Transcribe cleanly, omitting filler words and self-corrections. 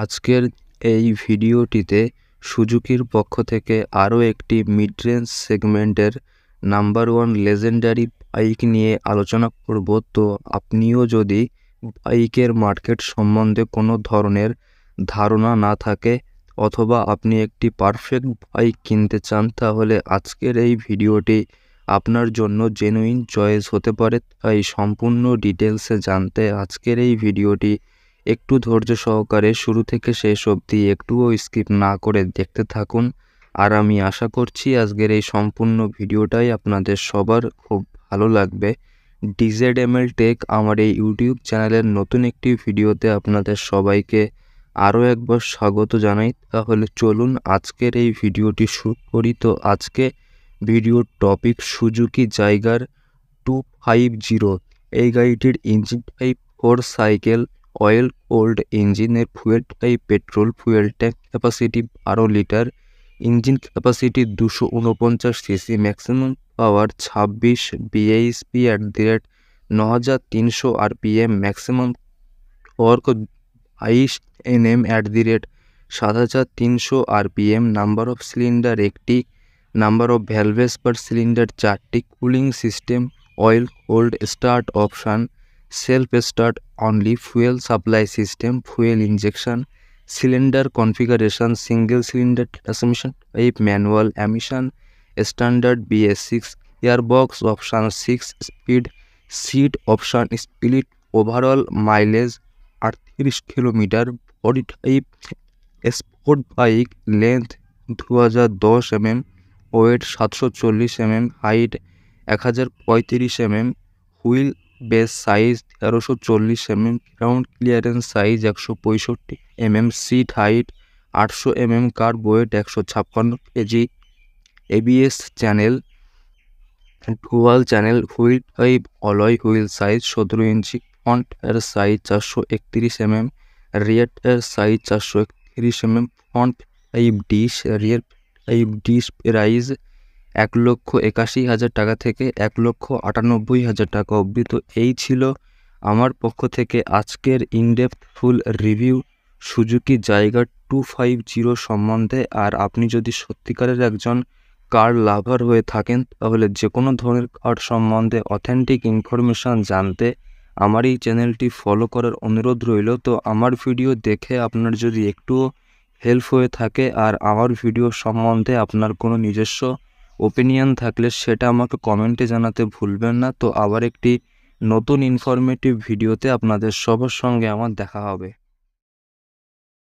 আজকের এই ভিডিওটিতে সুজুকির পক্ষ থেকে আরও একটি মিড রেঞ্জ সেগমেন্টের নাম্বার ওয়ান লেজেন্ডারি বাইক নিয়ে আলোচনা করব। তো আপনিও যদি বাইকের মার্কেট সম্বন্ধে কোনো ধরনের ধারণা না থাকে অথবা আপনি একটি পারফেক্ট বাইক কিনতে চান, তাহলে আজকের এই ভিডিওটি আপনার জন্য জেনুইন চয়েস হতে পারে। তাই সম্পূর্ণ ডিটেলসে জানতে আজকের এই ভিডিওটি একটু ধৈর্য সহকারে শুরু থেকে শেষ অবধি একটুও স্কিপ না করে দেখতে থাকুন। আর আমি আশা করছি আজকের এই সম্পূর্ণ ভিডিওটাই আপনাদের সবার খুব ভালো লাগবে। DZML টেক আমার এই ইউটিউব চ্যানেলের নতুন একটি ভিডিওতে আপনাদের সবাইকে আরও একবার স্বাগত জানাই। তাহলে চলুন আজকের এই ভিডিওটি শুরু করি। তো আজকে ভিডিওর টপিক সুজুকি জাইগার 250। এই গাড়িটির engine type 4 cycle, oil cooled ইঞ্জিনের fuel type petrol, fuel tank capacity 12 litre, engine capacity 249 cc, maximum power 26 bhp @ 9300 rpm, maximum torque 22 Nm @ 7300 rpm, number of cylinder একটি, number of valves per cylinder 4টি, cooling system oil cooled start option, self start only, fuel supply system, fuel injection, cylinder configuration, single cylinder transmission type, manual, emission standard BS6, airbox option 6 speed, seat option split, overall mileage 38 kilometre, body type sport bike, length 2010 mm, weight 740 mm, height 1035 mm, wheel base size 1340 mm, ground clearance size 165 mm, seat height 800 mm, kerb weight 156 kg, ABS channel, dual channel, wheel type alloy wheel size 17 inch, front tyre size 431 mm, rear tyre size 431 mm, front type disc, rear type dish. Price 1,81,000 টাকা থেকে 1,98,000 টাকা অবধি। তো এই ছিল আমার পক্ষ থেকে আজকের ইনডেপথ ফুল রিভিউ সুজুকি জাইগার 250 সম্বন্ধে। আর আপনি যদি সত্যিকারের একজন কার লাভার হয়ে থাকেন, তাহলে যে কোনো ধরনের কার সম্বন্ধে অথেন্টিক ইনফরমেশান জানতে আমার এই চ্যানেলটি ফলো করার অনুরোধ রইল। তো আমার ভিডিও দেখে আপনার যদি একটুও হেল্প হয়ে থাকে আর আমার ভিডিও সম্বন্ধে আপনার কোনো নিজস্ব ওপিনিয়ন থাকলে সেটা আমাকে কমেন্টে জানাতে ভুলবেন না। তো আবার একটি নতুন ইনফরমেটিভ ভিডিওতে আপনাদের সবার সঙ্গে আমার দেখা হবে।